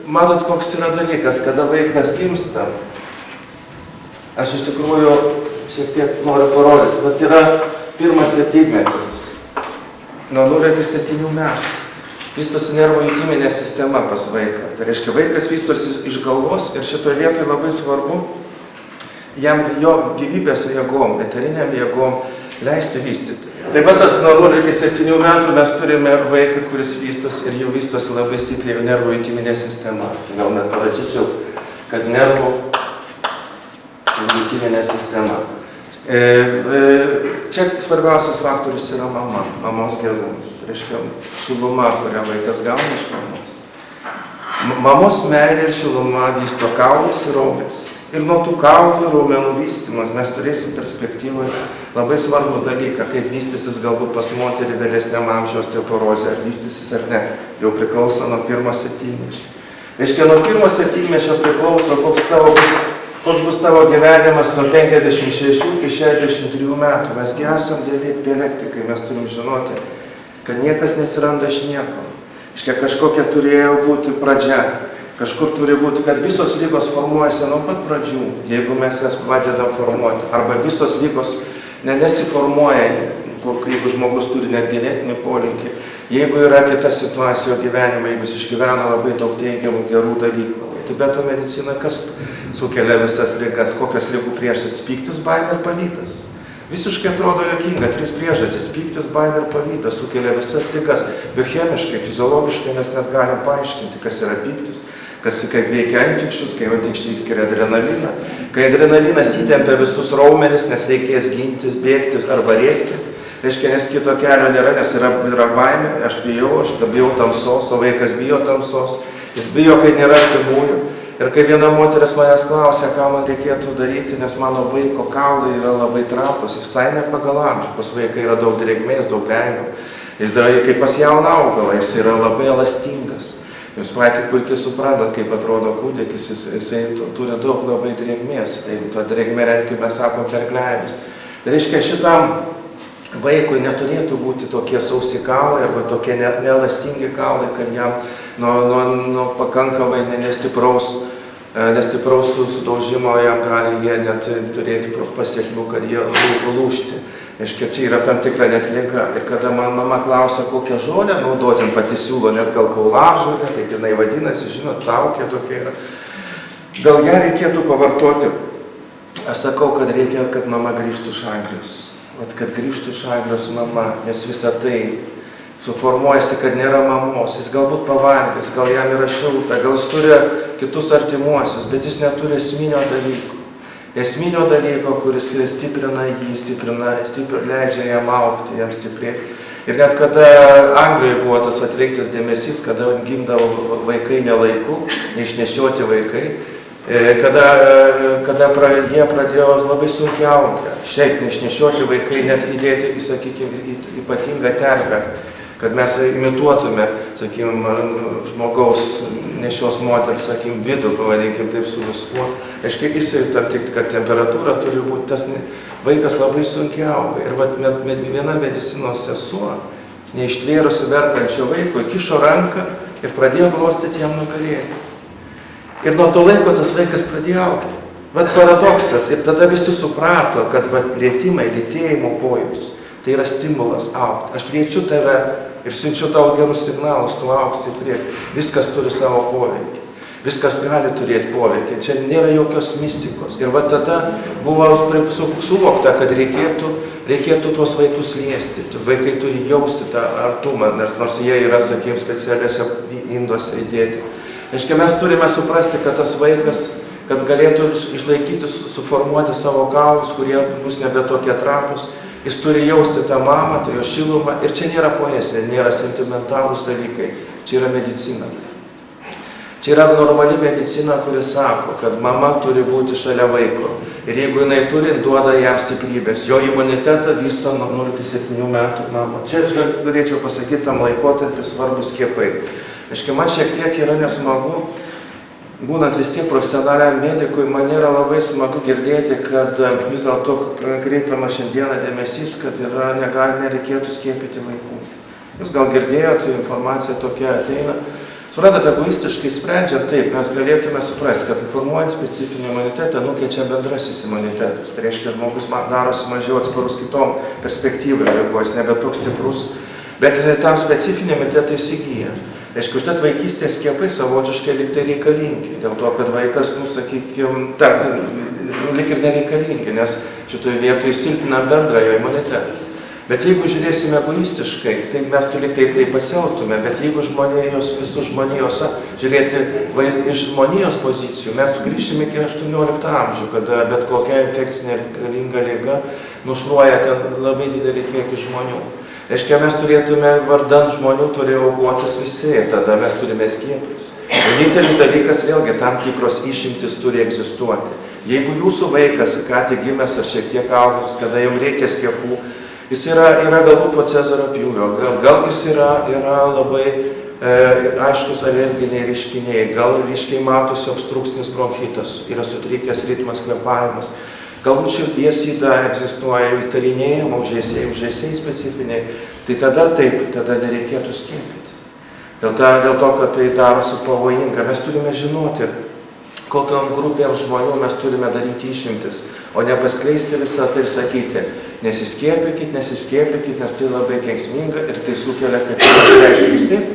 matot, koks yra dalykas, kada vaikas gimsta. Aš iš tikrųjų šiek tiek noriu parodyti. Tai yra pirmas septynmetis. Nuo 0 iki 7 metų. Vystosi nervų jutiminė sistema pas vaiką. Tai reiškia, vaikas vystosi iš galvos ir šitoje vietoje labai svarbu jam jo gyvybės jėgom, eteriniam jėgom leisti vystyti. Tai va tas nuo 0 iki 7 metų mes turime vaiką, kuris vystosi ir jau vystosi labai stipriai nervų jutiminė sistema. Gal net parašyčiau, kad nervų jutiminė sistema. Čia svarbiausias faktorius yra mama, mamos gerumas. Tai reiškia, šiluma, kurią vaikas gauna iš mamos. Mamos meilė ir šiluma vysto kaulus ir raumenis. Ir nuo tų kaulų ir raumenų vystymas mes turėsim perspektyvoje labai svarbų dalyką, kaip vystysis galbūt pas moterį vėlesniam amžiaus osteoporozė, ar vystysis ar ne, jau priklauso nuo 1 septynmečio. Reiškia, nuo 1 septynmečio priklauso, koks bus tavo gyvenimas nuo 56 iki 63 metų. Mesgi esam dialektikai, mes turim žinoti, kad niekas nesiranda iš nieko. Reiškia, kažkokia turėjo būti pradžia. Kažkur turi būti, kad visos lygos formuojasi nuo pat pradžių, jeigu mes jas padedam formuoti. Arba visos lygos nesiformuoja, jeigu žmogus turi net genetinį polinkį. Jeigu yra kita situacija gyvenime, jeigu jis išgyvena labai daug teigiamų gerų dalykų. Tibeto medicina kas sukelia visas ligas, kokios ligų priežastys? Pyktis, baimė ir pavydas. Visiškai atrodo juokinga, 3 priežastys. Pyktis, baimė ir pavydas sukelia visas ligas. Biochemiškai, fiziologiškai mes net galim paaiškinti, kas yra pyktis, kaip veikia antikščius, kai antikščiai skiria adrenaliną. Kai adrenalinas įtempia visus raumenis, nes reikės gintis, bėgtis arba rėkti. Reiškia, nes kito kelio nėra, nes yra baimė, aš bijau tamsos, o vaikas bijo tamsos. Jis bijo, kai nėra artimųjų. Ir kai viena moteris manęs klausė, ką man reikėtų daryti, nes mano vaiko kaulai yra labai trapus, visai ne pagal amžių. Pas vaikai yra daug drėgmės, daug leimų. Ir kai pas jauną augalą, jis yra labai elastingas. Jūs vaikai puikiai suprantat, kaip atrodo kūdikis, jisai turi daug labai drėgmės. Tai to drėgmė reikia, kaip mes sakom, per gleives. Tai reiškia, šitam vaikui neturėtų būti tokie sausi kaulai arba tokie neelastingi kaulai, kad jam nuo pakankamai nestipraus sudaužimo jam gali jie net turėti pasiekmių, kad jie lūžti. Reiškia, čia yra tam tikra net liga. Ir kada man mama klausia, kokią žolę naudoti, pati siūlo net gal kaulažolę, taip jinai vadinasi, žinot, taukė tokia yra. Gal ją reikėtų pavartoti? Aš sakau, kad reikia, kad mama grįžtų iš Anglijos. Kad grįžtų iš Anglijos mama, nes visą tai suformuojasi, kad nėra mamos, jis galbūt pavalgys, gal jam yra šilta, gal jis turi kitus artimuosius, bet jis neturi esminio dalyko. Esminio dalyko, kuris stiprina jį, leidžia jam augti, jam stiprėti. Ir net kada Anglijoje buvo tas atreiktas dėmesys, kada gimdavo vaikai nelaiku, neišnešioti vaikai, kada jie pradėjo labai sunkiai augti. Šiaip neišnešioti vaikai net įdėti į, sakykime, ypatingą terpę, kad mes imituotume, sakykime, žmogaus nešios moters, sakykime, vidų, pavadinkim taip su viskuo. Aiškiai, jisai tam tik, kad temperatūra turi būti, tas vaikas labai sunkiai auga. Ir viena medicinos sesuo, neištvėrusi verkančio vaiko, kišo ranką ir pradėjo glostyti jam nugarėlį. Ir nuo to laiko tas vaikas pradėjo augti. Paradoksas. Ir tada visi suprato, kad lietimai, lytėjimo pojūtis, tai yra stimulas augti. Aš liečiu tave ir siunčiu tau gerus signalus, tu auksi į priekį. Viskas turi savo poveikį. Viskas gali turėti poveikį. Čia nėra jokios mistikos. Ir tada buvo suvokta, kad reikėtų tuos vaikus liesti. Vaikai turi jausti tą artumą, nors jie yra, sakykime, specialiuose induose įdėti. Reiškia, mes turime suprasti, kad tas vaikas, kad galėtų išlaikyti, suformuoti savo kaulus, kurie bus nebe tokie trapus, jis turi jausti tą mamą, tai jo šilumą. Ir čia nėra poezija, nėra sentimentalūs dalykai, čia yra medicina. Čia yra normali medicina, kuri sako, kad mama turi būti šalia vaiko. Ir jeigu jinai turi, duoda jam stiprybės. Jo imunitetą vysto nuo 0 iki 7 metų mama. Čia norėčiau pasakyti, tam laikotarpį svarbus skiepai. Aiškiai, man šiek tiek yra nesmagu, būnant vis tiek profesionaliam medikui, man yra labai smagu girdėti, kad vis dėlto kreipiama šiandieną dėmesys, kad nereikėtų skiepyti vaikų. Jūs gal girdėjote, informacija tokia ateina. Suprantat, egoistiškai sprendžiant, taip, mes galėtume suprasti, kad formuojant specifinį imunitetą nukeičia bendrasis imunitetas. Tai reiškia, žmogus darosi mažiau atsparus kitom perspektyvai, ligos nebe toks stiprus, bet tam specifinį imunitetą įsigyja. Reiškia, užtat vaikystės skiepai savotiškai lyg tai reikalingi, dėl to, kad vaikas, sakykime, lyg ir nereikalingi, nes šitoje vietoje silpina bendrąją imunitetą. Bet jeigu žiūrėsime egoistiškai, tai mes lyg tai pasielgtume, bet jeigu visus žmonijos žiūrėti iš žmonijos pozicijų, mes grįžtime iki 18 amžių, kada bet kokia infekcinė reikalinga liga nušluoja ten labai didelį kiekį žmonių. Reiškia, mes turėtume vardan žmonių turėjo aukotis visi ir tada mes turime skiepytis. Vienintelis dalykas vėlgi, tam tikros išimtis turi egzistuoti. Jeigu jūsų vaikas, ką tik gimęs ar šiek tiek augęs, kada jums reikia skiepų, jis yra galbūt po Cezario pjūvio, gal jis yra labai aiškus alerginiai reiškiniai, gal ryškiai matosi obstrukcinis bronchitas, yra sutrikęs ritmas, kvėpavimas, galbūt širdies yda egzistuoja, įtarinėjama, užėsiai specifiniai, tai tada nereikėtų skiepyti. Dėl to, kad tai darosi pavojinga, mes turime žinoti, kokiom grupėm žmonių mes turime daryti išimtis, o ne paskleisti visą tai ir sakyti, nesiskiepykit, nes tai labai kenksminga ir tai sukelia kai kuriuos reiškinius. Taip,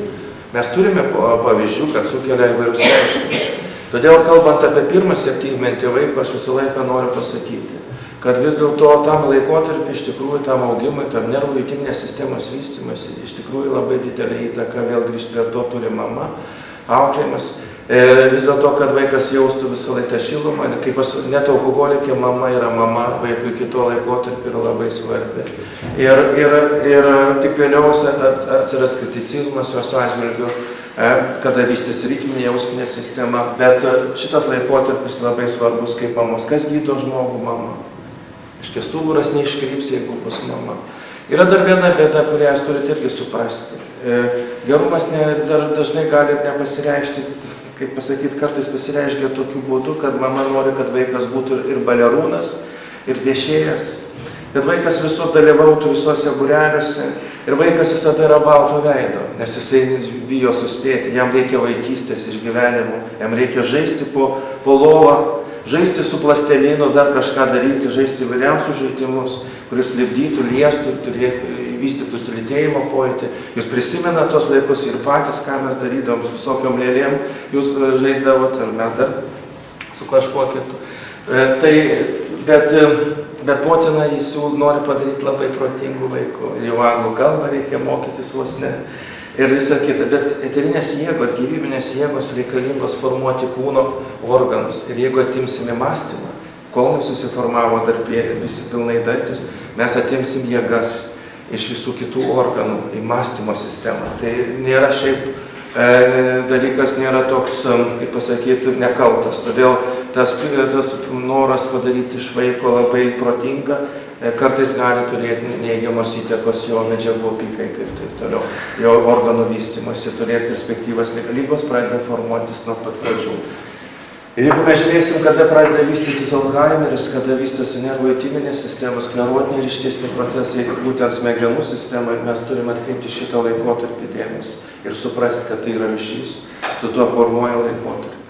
mes turime pavyzdžių, kad sukelia įvairius reiškinius. Todėl, kalbant apie pirmą 7-metį vaiko, aš visą laiką noriu pasakyti, kad vis dėlto tam laikotarpį, iš tikrųjų, tam augimui, tam nervų jutiminės sistemos vystymasi, iš tikrųjų labai didelė įtaka, vėl grįžti prie to turi mama, auklėjimas. Vis dėlto, kad vaikas jaustų visą laiką šilumą, kaip net alkoholikė mama yra mama, vaikui iki to laikotarpį yra labai svarbi. Ir tik vėliau atsiras kriticizmas jos atžvilgiu, kada vystys ritminė jausminė sistema, bet šitas laikotarpis labai svarbus kaip mamos. Kas gydo žmogų? Mama. Iškės stuburas neiškryps, jeigu bus mama. Yra dar viena bėda, kurią jūs turite irgi suprasti. Gerumas dažnai gali nepasireikšti, kaip pasakyti, kartais pasireiškia tokiu būdu, kad mama nori, kad vaikas būtų ir balerūnas, ir piešėjas, kad vaikas visur dalyvautų visuose būreliuose ir vaikas visada yra balto veido, nes jisai bijo suspėti, jam reikia vaikystės išgyvenimų, jam reikia žaisti po lovą, žaisti su plastelinu, dar kažką daryti, žaisti įvairiausius žaidimus, kuris lipdytų, liestų, vystytųsi lytėjimo pojūtį. Jūs prisimenat tos laikus ir patys, ką mes darydavom su visokiom lėlėm, jūs žaisdavot ir mes dar su kažkuo kitu. Bet motina jis nori padaryti labai protingų vaikų. Jau anglų kalbą reikia mokytis vos ne. Ir visą kitą. Bet eterinės jėgos, gyvybinės jėgos reikalingos formuoti kūno organus. Ir jeigu atimsime mąstymą, kol nesusiformavo dar visi pilnai dantis, mes atimsim jėgas iš visų kitų organų į mąstymo sistemą. Tai nėra šiaip dalykas, nėra toks, kaip pasakyti, nekaltas. Todėl tas noras padaryti iš vaiko labai protingą kartais gali turėti neigiamos įtakos jo medžiagų apykaitai ir taip toliau. Jo organų vystymosi, turėti perspektyvas, lygos pradeda formuotis nuo pat pradžių. Ir jeigu mes žiūrėsim, kada pradeda vystytis Alzheimeris, kada vystosi nervų jutiminės sistemos, sklerotiniai ryškesni procesai, būtent smegenų sistemai, mes turime atkreipti šitą laikotarpį dėmesį ir suprasti, kad tai yra ryšys su tuo formuoja laikotarpį.